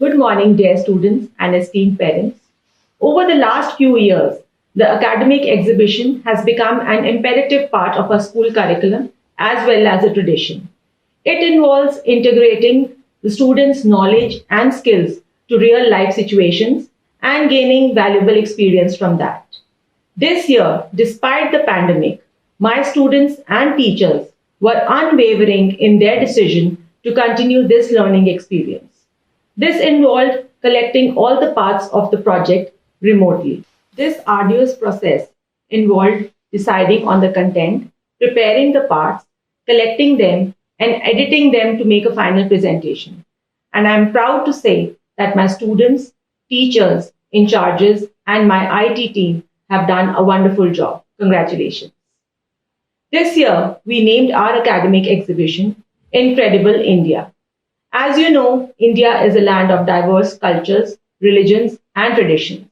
Good morning, dear students and esteemed parents. Over the last few years, the academic exhibition has become an imperative part of our school curriculum as well as a tradition. It involves integrating the students' knowledge and skills to real life situations and gaining valuable experience from that. This year, despite the pandemic, my students and teachers were unwavering in their decision to continue this learning experience. This involved collecting all the parts of the project remotely. This arduous process involved deciding on the content, preparing the parts, collecting them, and editing them to make a final presentation. And I'm proud to say that my students, teachers, in charges, and my IT team have done a wonderful job. Congratulations. This year, we named our academic exhibition Incredible India. As you know, India is a land of diverse cultures, religions, and traditions.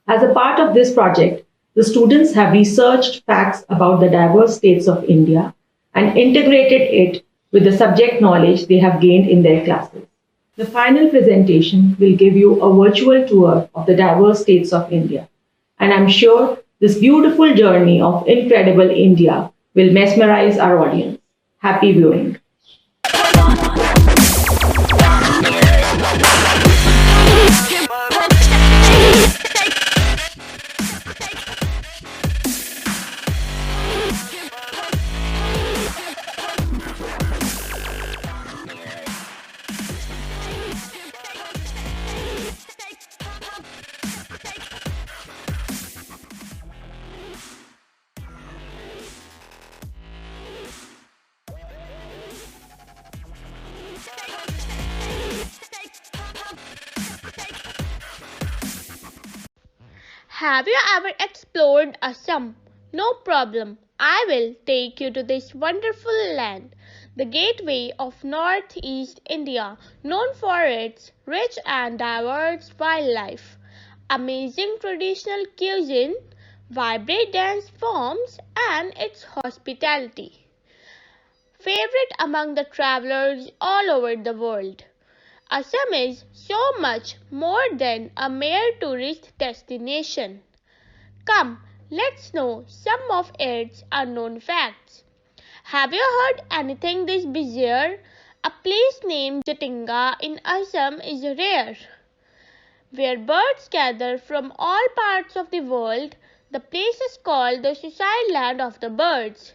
As a part of this project, the students have researched facts about the diverse states of India and integrated it with the subject knowledge they have gained in their classes. The final presentation will give you a virtual tour of the diverse states of India, and I'm sure this beautiful journey of incredible India will mesmerize our audience. Happy viewing. Have you ever explored Assam? No problem. I will take you to this wonderful land, the gateway of northeast India, known for its rich and diverse wildlife, amazing traditional cuisine, vibrant dance forms, and its hospitality. Favorite among the travelers all over the world. Assam is so much more than a mere tourist destination. Come, let's know some of its unknown facts. Have you heard anything this bizarre? A place named Jatinga in Assam is rare, where birds gather from all parts of the world. The place is called the suicide land of the birds.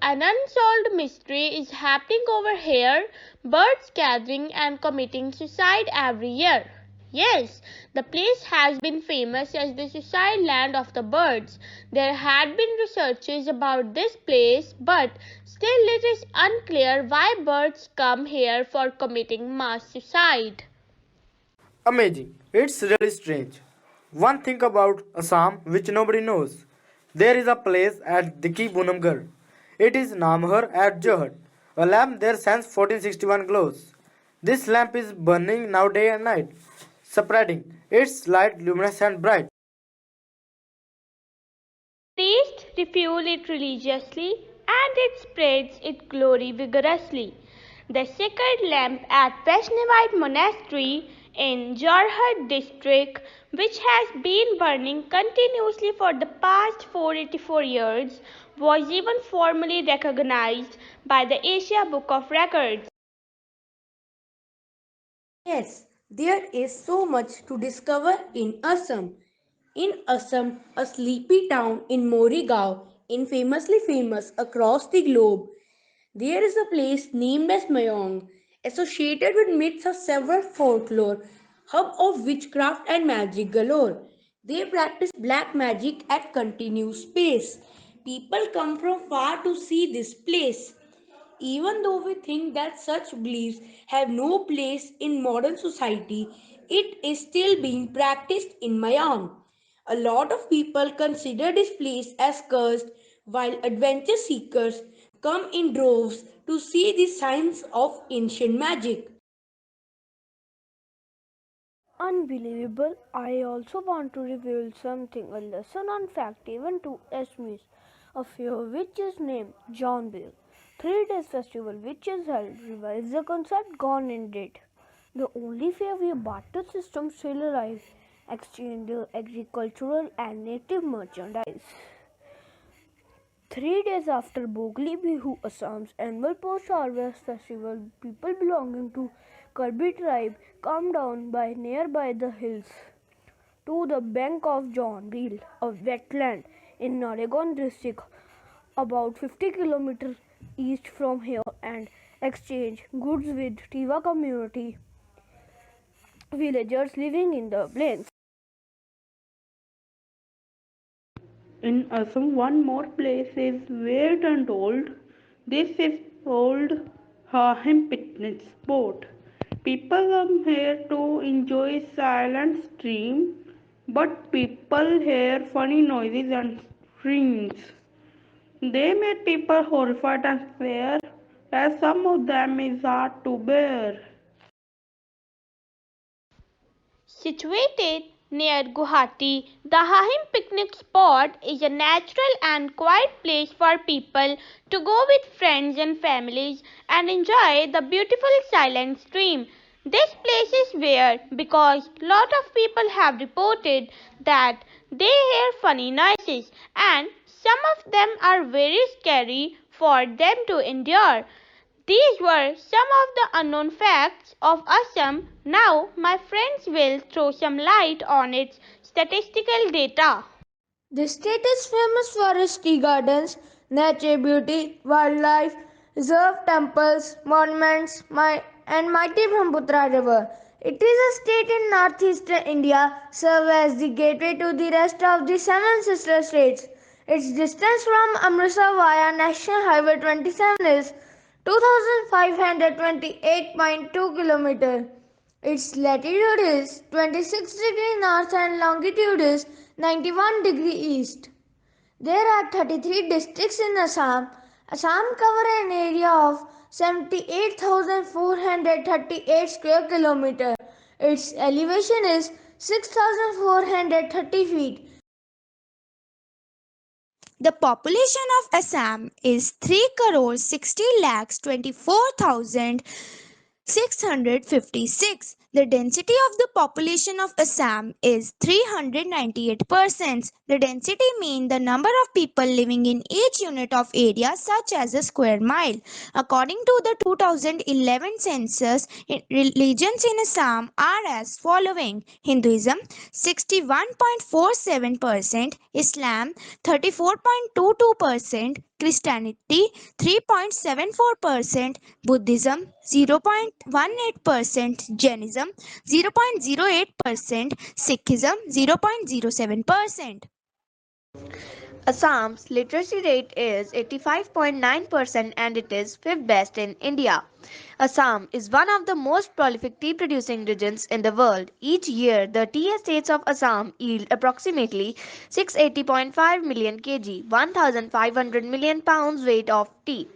An unsolved mystery is happening over here, birds gathering and committing suicide every year. Yes, the place has been famous as the suicide land of the birds. There had been researches about this place, but still it is unclear why birds come here for committing mass suicide. Amazing. It's really strange. One thing about Assam which nobody knows. There is a place at Diki Bunamgarh. It is Namhar at Johat. A lamp there since 1461 glows. This lamp is burning now day and night, spreading its light luminous and bright. Priests refuel it religiously, and it spreads its glory vigorously. The sacred lamp at Vaishnavite monastery in Jorhat district, which has been burning continuously for the past 484 years, was even formally recognized by the Asia Book of Records. Yes, there is so much to discover in Assam. In Assam, a sleepy town in Morigao, infamously famous across the globe, there is a place named as Mayong, associated with myths of several folklore, hub of witchcraft and magic galore. They practice black magic at continuous pace. People come from far to see this place. Even though we think that such beliefs have no place in modern society, it is still being practiced in Mayang. A lot of people consider this place as cursed, while adventure seekers come in droves to see the signs of ancient magic. Unbelievable. I also want to reveal something, a lesson on fact even to SMEs. A fair which is named John Bill. 3 days festival which is held revives the concept gone in date. The only fair barter system still alive, exchange agricultural and native merchandise. 3 days after Bogli Bihu, Assam's annual post-harvest festival, people belonging to Karbi tribe come down by nearby the hills to the bank of John Reel, a wetland in Naragon district, about 50 kilometers east from here, and exchange goods with Tiva community villagers living in the plains. In Assam, one more place is weird and old. This is old Hahim picnic spot. People come here to enjoy silent stream, but people hear funny noises and screams. They made people horrified and scared, as some of them is hard to bear. Situated near Guwahati, the Hahim picnic spot is a natural and quiet place for people to go with friends and families and enjoy the beautiful silent stream. This place is weird because lot of people have reported that they hear funny noises and some of them are very scary for them to endure. These were some of the unknown facts of Assam. Now, my friends will throw some light on its statistical data. The state is famous for its tea gardens, nature beauty, wildlife, reserve temples, monuments, and mighty Brahmaputra River. It is a state in northeastern India, serves as the gateway to the rest of the seven sister states. Its distance from Amritsar via National Highway 27 is 2528.2 km. Its latitude is 26 degrees north and longitude is 91 east. There are 33 districts in Assam. Assam covers an area of 78,438 square kilometers. Its elevation is 6,430 feet. The population of Assam is 3 crore 60 lakhs 24,656. The density of the population of Assam is 398%. The density means the number of people living in each unit of area such as a square mile. According to the 2011 census, religions in Assam are as following: Hinduism 61.47%, Islam 34.22%, Christianity 3.74%, Buddhism 0.18%, Jainism 0.08%, Sikhism 0.07%. Assam's literacy rate is 85.9% and it is fifth best in India. Assam is one of the most prolific tea producing regions in the world. Each year, the tea estates of Assam yield approximately 680.5 million kg, 1,500 million pounds weight of tea.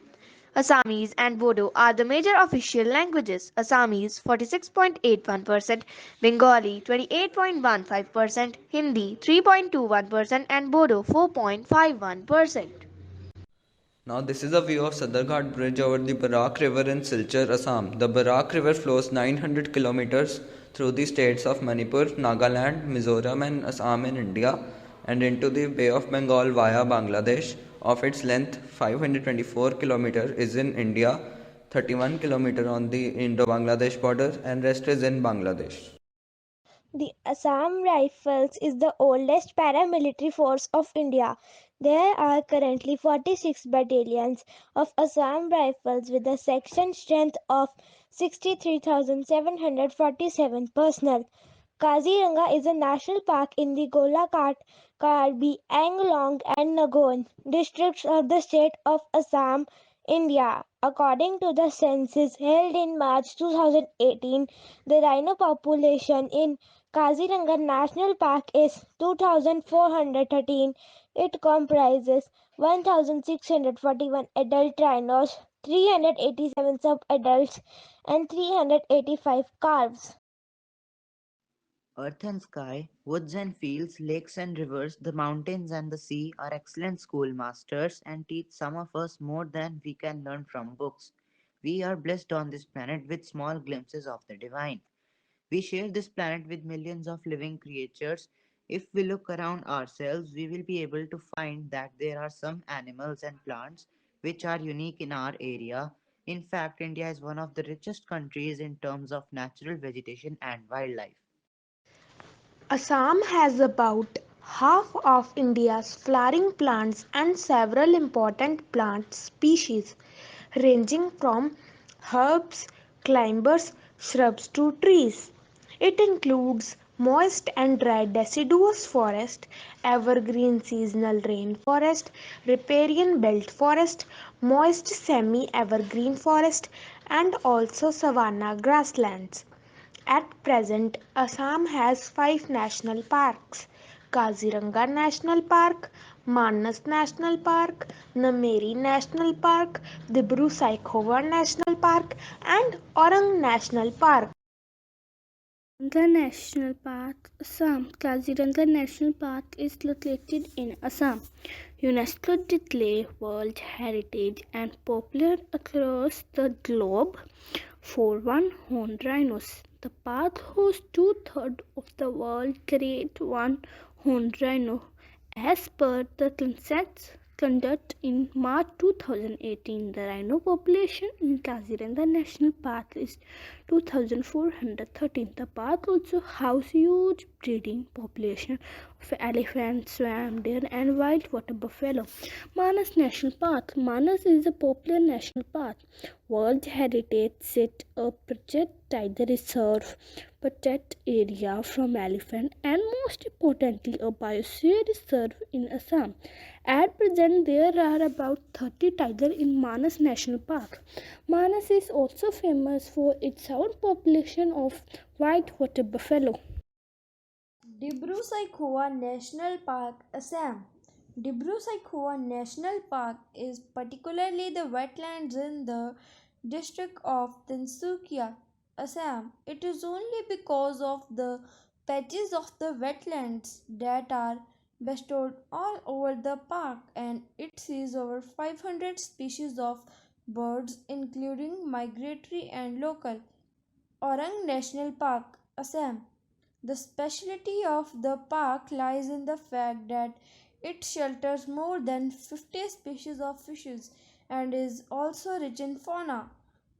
Assamese and Bodo are the major official languages. Assamese 46.81%, Bengali 28.15%, Hindi 3.21% and Bodo 4.51%. Now this is a view of Sadarghat Bridge over the Barak River in Silchar, Assam. The Barak River flows 900 kilometers through the states of Manipur, Nagaland, Mizoram and Assam in India and into the Bay of Bengal via Bangladesh. Of its length, 524 kilometers is in India, 31 kilometers on the Indo-Bangladesh border and rest is in Bangladesh. The Assam Rifles is the oldest paramilitary force of India. There are currently 46 battalions of Assam Rifles with a section strength of 63,747 personnel. Kaziranga is a national park in the Golaghat, Karbi Anglong and Nagon districts of the state of Assam, India. According to the census held in March 2018, the rhino population in Kaziranga National Park is 2,413. It comprises 1,641 adult rhinos, 387 sub-adults, and 385 calves. Earth and sky, woods and fields, lakes and rivers, the mountains and the sea are excellent schoolmasters and teach some of us more than we can learn from books. We are blessed on this planet with small glimpses of the divine. We share this planet with millions of living creatures. If we look around ourselves, we will be able to find that there are some animals and plants which are unique in our area. In fact, India is one of the richest countries in terms of natural vegetation and wildlife. Assam has about half of India's flowering plants and several important plant species, ranging from herbs, climbers, shrubs to trees. It includes moist and dry deciduous forest, evergreen seasonal rainforest, riparian belt forest, moist semi-evergreen forest, and also savanna grasslands. At present, Assam has five national parks: Kaziranga National Park, Manas National Park, Nameri National Park, Dibru Saikhowa National Park, and Orang National Park. Kaziranga National Park, Assam. Kaziranga National Park is located in Assam. UNESCO declared World Heritage and popular across the globe for one-horned rhinos. The park hosts two-thirds of the world's great one-horned rhino. As per the census conducted in March 2018, the rhino population in Kaziranga National Park is 2,413. The park also houses huge breeding population of elephants, swamp deer, and wild water buffalo. Manas National Park. Manas is a popular national park. World Heritage Site, a project tiger reserve, protect area from elephant, and most importantly, a biosphere reserve in Assam. At present, there are about 30 tigers in Manas National Park. Manas is also famous for its sound population of whitewater buffalo. Dibru Saikhowa National Park, Assam. Dibru Saikhowa National Park is particularly the wetlands in the district of Tinsukia, Assam. It is only because of the patches of the wetlands that are bestowed all over the park, and it sees over 500 species of birds, including migratory and local. Orang National Park, Assam. The specialty of the park lies in the fact that it shelters more than 50 species of fishes and is also rich in fauna.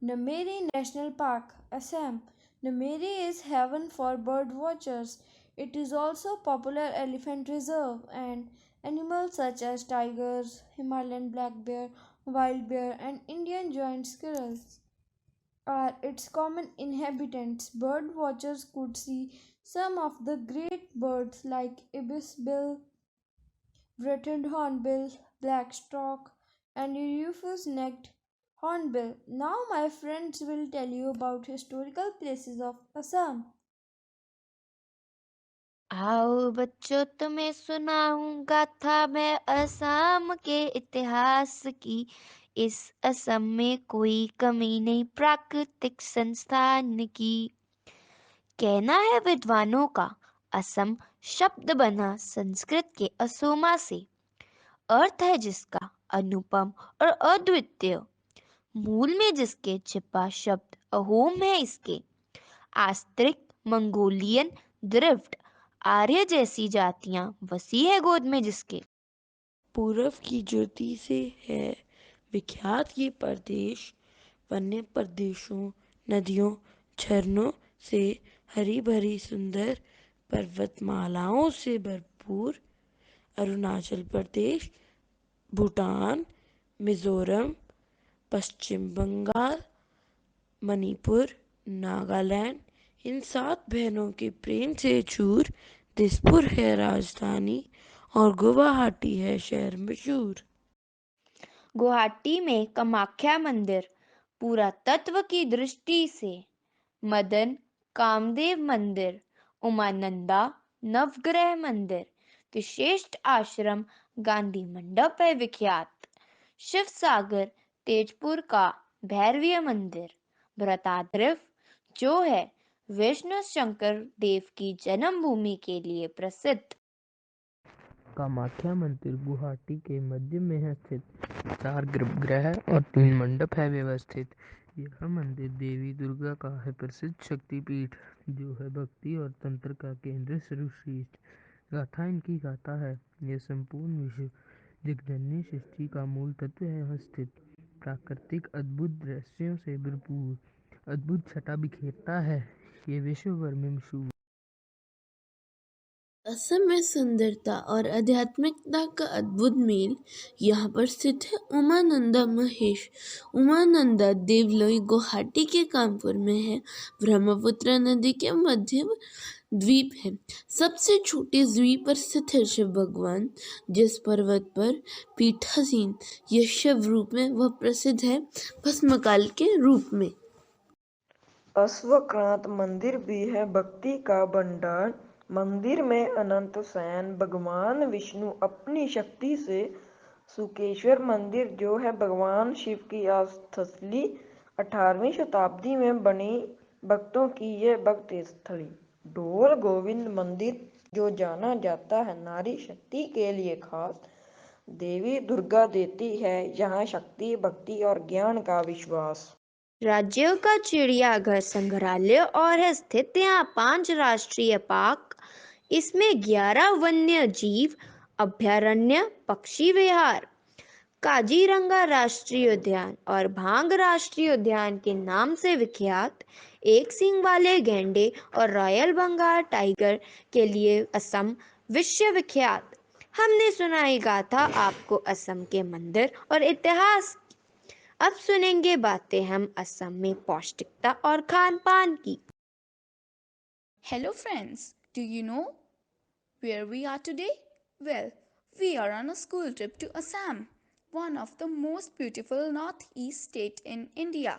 Nameri National Park, Assam. Nameri is heaven for bird watchers. It is also popular elephant reserve, and animals such as tigers, Himalayan black bear, wild bear, and Indian giant squirrels are its common inhabitants. Bird watchers could see some of the great birds like ibisbill, threatened hornbill, blackstork, and rufous-necked hornbill. Now my friends will tell you about historical places of Assam. आओ बच्चों तुम्हें सुनाऊंगा था मैं असम के इतिहास की। इस असम में कोई कमी नहीं प्राकृतिक संस्थान की। कहना है विद्वानों का असम शब्द बना संस्कृत के असोमा से। अर्थ है जिसका अनुपम और अद्वितीय। मूल में जिसके छिपा शब्द अहोम है इसके। आस्त्रिक मंगोलियन द्रविड़ आर्य जैसी जातियां वसी है गोद में जिसके। पूरब की ज्योति से है विख्यात ये प्रदेश। वन्य प्रदेशों, नदियों, झरनों से हरी भरी सुंदर पर्वतमालाओं से भरपूर। अरुणाचल प्रदेश, भूटान, मिजोरम, पश्चिम बंगाल, मणिपुर, नागालैंड, इन 7 बहनों के प्रेम से चूर। दिसपुर है राजधानी और गुवाहाटी है शहर मशहूर। गुवाहाटी में कामाख्या मंदिर पुरातत्व की दृष्टि से। मदन कामदेव मंदिर, उमानंदा नवग्रह मंदिर, विशिष्ट आश्रम गांधी मंडप है विख्यात। शिव सागर तेजपुर का भैरवीय मंदिर। भ्रताद्रिव जो है विष्णु शंकर देव की जन्मभूमि के लिए प्रसिद्ध। कामाख्या मंदिर गुवाहाटी के मध्य में है स्थित। 4 गर्भगृह और 3 मंडप है व्यवस्थित। यह मंदिर देवी दुर्गा का है प्रसिद्ध शक्तिपीठ, जो है भक्ति और तंत्र का केंद्र। सर्वश्रेष्ठ गाथा इनकी गाथा है। यह संपूर्ण विश्व जगजननी सृष्टि का मूल तत्व है। यहाँ स्थित प्राकृतिक अद्भुत दृश्यों से भरपूर अद्भुत छटा बिखेरता है। ये विश्व भर में मशहूर। असम में सुंदरता और आध्यात्मिकता का अद्भुत मेल। यहाँ पर स्थित है उमानंदा महेश। उमानंदा देवलोई गुवाहाटी के कानपुर में है। ब्रह्मपुत्र नदी के मध्य द्वीप है। सबसे छोटे द्वीप पर स्थित है शिव भगवान, जिस पर्वत पर पीठासीन यह शिव रूप में वह प्रसिद्ध है भस्मकाल के रूप में। अश्वक्रांत मंदिर भी है भक्ति का भंडार। मंदिर में अनंत शयन भगवान विष्णु अपनी शक्ति से। सुकेश्वर मंदिर जो है भगवान शिव की आस्थली 18वीं शताब्दी में बनी भक्तों की यह भक्त स्थली। ढोल गोविंद मंदिर जो जाना जाता है नारी शक्ति के लिए खास। देवी दुर्गा देती है यहाँ शक्ति, भक्ति और ज्ञान का विश्वास। राज्यों का चिड़ियाघर संग्रहालय और है स्थित यहाँ 5 राष्ट्रीय पार्क। इसमें 11 वन्य जीव अभयारण्य, पक्षी विहार, काजीरंगा राष्ट्रीय उद्यान और भांग राष्ट्रीय उद्यान के नाम से विख्यात एक सींग वाले गैंडे और रॉयल बंगाल टाइगर के लिए असम विश्व विख्यात। हमने सुनाई गाथा आपको असम के मंदिर और इतिहास। अब सुनेंगे बातें हम असम में पौष्टिकता और खान पान की। Hello friends, do you know where we are today? Well, we are on a school trip to Assam, one of the most beautiful northeast state in India.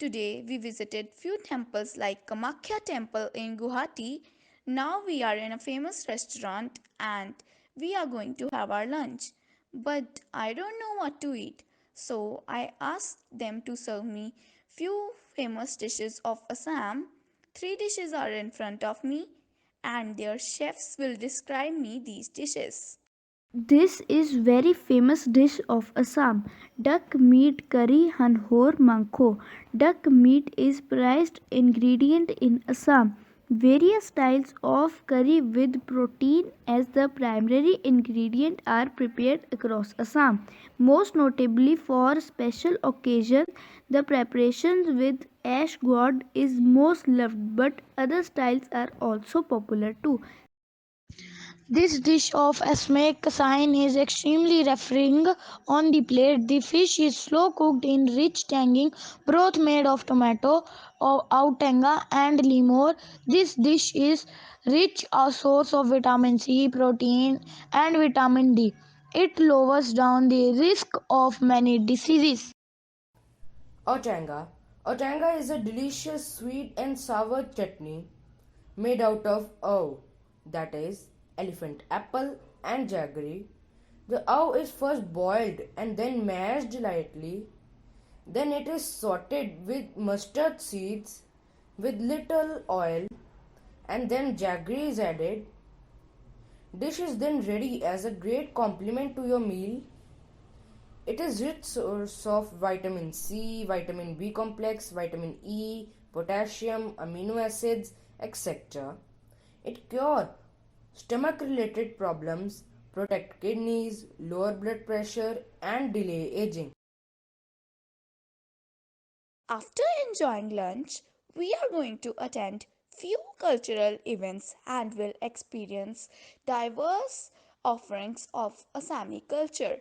Today we visited few temples like Kamakhya temple in Guwahati. Now we are in a famous restaurant and we are going to have our lunch. But I don't know what to eat. So I asked them to serve me few famous dishes of Assam. 3 dishes are in front of me and their chefs will describe me these dishes. This is very famous dish of Assam. Duck meat curry Hanhor Mankho. Duck meat is prized ingredient in Assam. Various styles of curry with protein as the primary ingredient are prepared across Assam. Most notably for special occasions, the preparations with ash gourd is most loved, but other styles are also popular too. This dish of Asmaik Kasain is extremely refreshing on the plate. The fish is slow cooked in rich tangy broth made of tomato, autanga and limor. This dish is rich a source of vitamin C, protein and vitamin D. It lowers down the risk of many diseases. Autanga. Autanga is a delicious sweet and sour chutney made out of aw, that is elephant apple and jaggery. The aw is first boiled and then mashed lightly. Then it is sauteed with mustard seeds with little oil and then jaggery is added. Dish is then ready as a great complement to your meal. It is rich source of vitamin C, vitamin B complex, vitamin E, potassium, amino acids, etc. It cures stomach related problems, protect kidneys, lower blood pressure and delay aging. After enjoying lunch, we are going to attend few cultural events and will experience diverse offerings of Assami culture.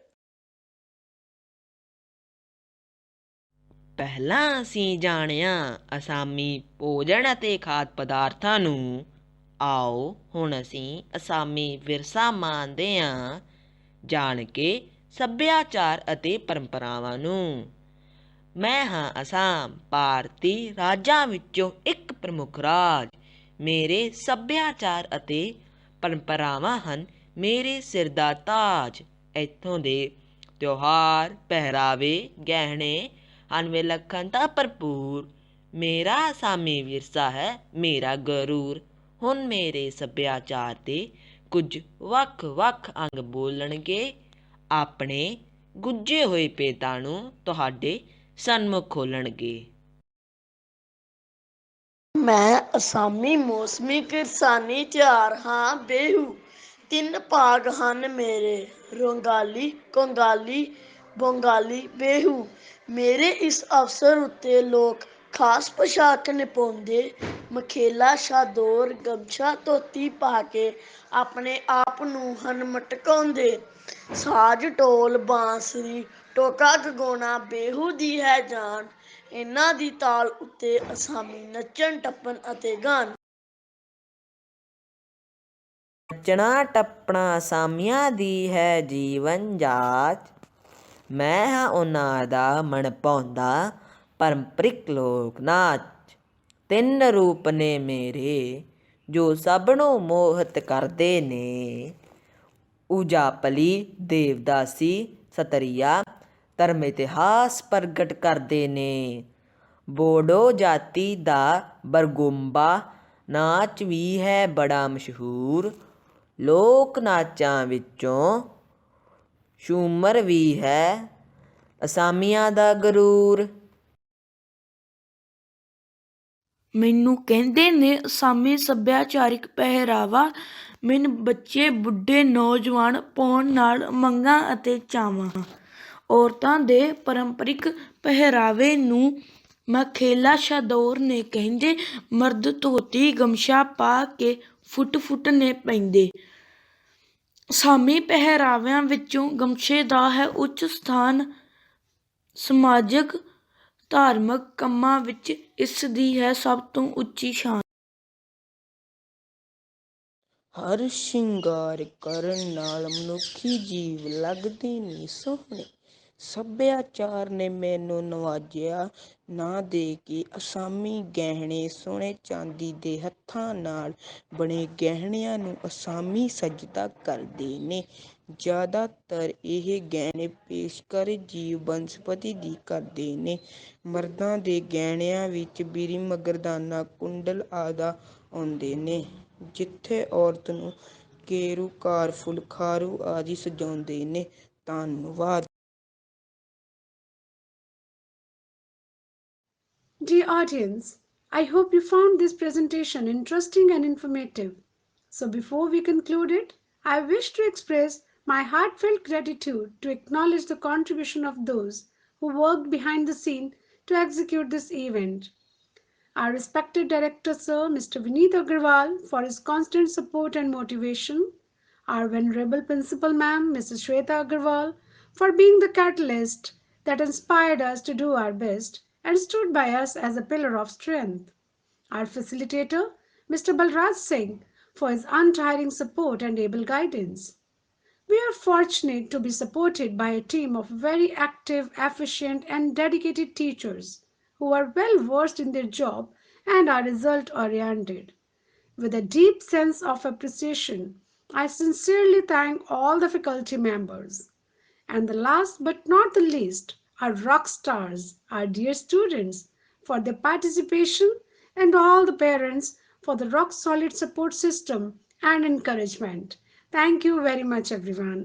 ਪਹਿਲਾਂ ਅਸੀਂ ਜਾਣਿਆ ਅਸਾਮੀ ਭੋਜਨ ਅਤੇ ਖਾਦ ਪਦਾਰਥਾਂ ਨੂੰ। ਆਓ ਹੁਣ ਅਸੀਂ ਅਸਾਮੀ ਵਿਰਸਾ ਮਾਣਦੇ ਹਾਂ, ਜਾਣ ਕੇ ਸੱਭਿਆਚਾਰ ਅਤੇ ਪਰੰਪਰਾਵਾਂ ਨੂੰ। ਮੈਂ ਹਾਂ ਅਸਾਮ, ਭਾਰਤੀ ਰਾਜਾਂ ਵਿੱਚੋਂ ਇੱਕ ਪ੍ਰਮੁੱਖ ਰਾਜ। ਮੇਰੇ ਸੱਭਿਆਚਾਰ ਅਤੇ ਪਰੰਪਰਾਵਾਂ ਹਨ ਮੇਰੇ ਸਿਰ ਦਾ ਤਾਜ। ਇੱਥੋਂ ਦੇ ਤਿਉਹਾਰ, ਪਹਿਰਾਵੇ, ਗਹਿਣੇ ਹਨ ਵਿਲੱਖਣਤਾ ਭਰਪੂਰ। ਮੇਰਾ ਅਸਾਮੀ ਵਿਰਸਾ ਹੈ ਮੇਰਾ ਗਰੂਰ। ਹੁਣ ਮੇਰੇ ਸੱਭਿਆਚਾਰ ਦੇ ਕੁਝ ਵੱਖ-ਵੱਖ ਅੰਗ ਬੋਲਣਗੇ, ਆਪਣੇ ਗੁੱਝੇ ਹੋਏ ਭੇਦਾਂ ਨੂੰ ਤੁਹਾਡੇ ਸਨਮੁਖ ਖੋਲ੍ਹਣਗੇ। ਮੈਂ ਅਸਾਮੀ ਮੌਸਮੀ ਕਿਰਸਾਨੀ ਤਿਉਹਾਰ ਹਾਂ ਬੇਹੂ। 3 ਭਾਗ ਹਨ ਮੇਰੇ, ਰੰਗਾਲੀ, ਕੰਗਾਲੀ, ਬੰਗਾਲੀ, ਬੇਹੂ। ਮੇਰੇ ਇਸ ਅਵਸਰ ਉੱਤੇ ਲੋਕ ਖਾਸ ਪੋਸ਼ਾਕ ਨਹੀਂ ਪਾਉਂਦੇ। ਮਖੇਲਾ, ਸ਼ਾਦੋਰ, ਗਮਛਾ, ਧੋਤੀ ਪਾ ਕੇ ਆਪਣੇ ਆਪ ਨੂੰ ਹਨ ਮਟਕਾਉਂਦੇ। ਸਾਜ, ਢੋਲ, ਬਾਂਸਰੀ, ਟੋਕਾ ਗਗਾਉਣਾ ਬੇਹੂ ਦੀ ਹੈ ਜਾਨ। ਇਹਨਾਂ ਦੀ ਤਾਲ ਉੱਤੇ ਅਸਾਮੀ ਨੱਚਣ, ਟੱਪਣ ਅਤੇ ਗਾਣ। ਨੱਚਣਾ ਟੱਪਣਾ ਅਸਾਮੀਆਂ ਦੀ ਹੈ ਜੀਵਨ ਜਾਚ। ਮੈਂ ਹਾਂ ਉਹਨਾਂ ਦਾ ਮਨ ਭਾਉਂਦਾ ਪਾਰੰਪਰਿਕ ਲੋਕ ਨਾਚ। 3 ਰੂਪ ਨੇ ਮੇਰੇ ਜੋ ਸਭ ਨੂੰ ਮੋਹਿਤ ਕਰਦੇ ਨੇ। ਉਜਾਪਲੀ, ਦੇਵਦਾਸੀ, ਸਤਰੀਆ ਧਰਮ ਇਤਿਹਾਸ ਪ੍ਰਗਟ ਕਰਦੇ ਨੇ। ਬੋਡੋ ਜਾਤੀ ਦਾ ਬਰਗੁੰਬਾ ਨਾਚ ਵੀ ਹੈ ਬੜਾ ਮਸ਼ਹੂਰ। ਲੋਕ ਨਾਚਾਂ ਵਿੱਚੋਂ ਝੂਮਰ ਵੀ ਹੈ ਅਸਾਮੀਆਂ ਦਾ ਗਰੂਰ। ਮੈਨੂੰ ਕਹਿੰਦੇ ਨੇ ਅਸਾਮੀ ਸੱਭਿਆਚਾਰਿਕ ਪਹਿਰਾਵਾ ਮੈਨੂੰ ਬੱਚੇ, ਬੁੱਢੇ, ਨੌਜਵਾਨ ਪਾਉਣ ਨਾਲ ਉਮੰਗਾਂ ਅਤੇ ਚਾਵਾਂ। ਔਰਤਾਂ ਦੇ ਪਾਰੰਪਰਿਕ ਪਹਿਰਾਵੇ ਨੂੰ ਮਖੇਲਾ ਸ਼ਾਦੌਰ ਨੇ ਕਹਿੰਦੇ। ਮਰਦ ਧੋਤੀ ਗਮਛਾ ਪਾ ਕੇ ਫੁੱਟ ਫੁੱਟ ਨੇ ਪੈਂਦੇ। ਅਸਾਮੀ ਪਹਿਰਾਵਿਆਂ ਵਿੱਚੋਂ ਗਮਛੇ ਦਾ ਹੈ ਉੱਚ ਸਥਾਨ। ਸਮਾਜਿਕ ਧਾਰਮਿਕ ਕੰਮਾਂ ਵਿੱਚ ਇਸ ਦੀ ਹੈ ਸਭ ਤੋਂ ਉੱਚੀ ਸ਼ਾਨ। ਹਰ ਸ਼ਿੰਗਾਰ ਕਰਨ ਨਾਲ ਮਨੁੱਖੀ ਜੀਵ ਲੱਗਦੇ ਨੇ ਸੋਹਣੇ। ਸੱਭਿਆਚਾਰ ਨੇ ਮੈਨੂੰ ਨਵਾਜਿਆ ਨਾ ਦੇ ਕੇ ਅਸਾਮੀ ਗਹਿਣੇ ਸੋਹਣੇ। ਚਾਂਦੀ ਦੇ ਹੱਥਾਂ ਨਾਲ ਬਣੇ ਗਹਿਣਿਆਂ ਨੂੰ ਅਸਾਮੀ ਸਜਦਾ ਕਰਦੇ ਨੇ। ਜ਼ਿਆਦਾਤਰ ਇਹ ਗਹਿਣੇ ਪੇਸ਼ਕਸ਼ ਜੀਵ ਬਨਸਪਤੀ ਦੀ ਕਰਦੇ ਨੇ। ਮਰਦਾਂ ਦੇ ਗਹਿਣਿਆਂ ਵਿੱਚ ਬੀਰੀ, ਮਗਰਦਾਨਾ, ਕੁੰਡਲ ਆਦਿ ਆਉਂਦੇ ਨੇ। ਜਿੱਥੇ ਔਰਤ ਨੂੰ ਕੇਰੂ, ਕਾਰਫੁੱਲ, ਖਾਰੂ ਆਦਿ ਸਜਾਉਂਦੇ ਨੇ। ਧੰਨਵਾਦ। Dear audience, I hope you found this presentation interesting and informative. So before we conclude it, I wish to express my heartfelt gratitude to acknowledge the contribution of those who worked behind the scene to execute this event. Our respected director, Sir Mr. Vineet Agarwal, for his constant support and motivation. Our venerable principal ma'am, Mrs. Shweta Agarwal, for being the catalyst that inspired us to do our best and stood by us as a pillar of strength. Our facilitator, Mr. Balraj Singh, for his untiring support and able guidance. We are fortunate to be supported by a team of very active, efficient, and dedicated teachers who are well versed in their job and are result oriented. With a deep sense of appreciation, I sincerely thank all the faculty members. And the last but not the least, our rock stars, our dear students, for their participation, and all the parents for the rock solid support system and encouragement. Thank you very much, everyone.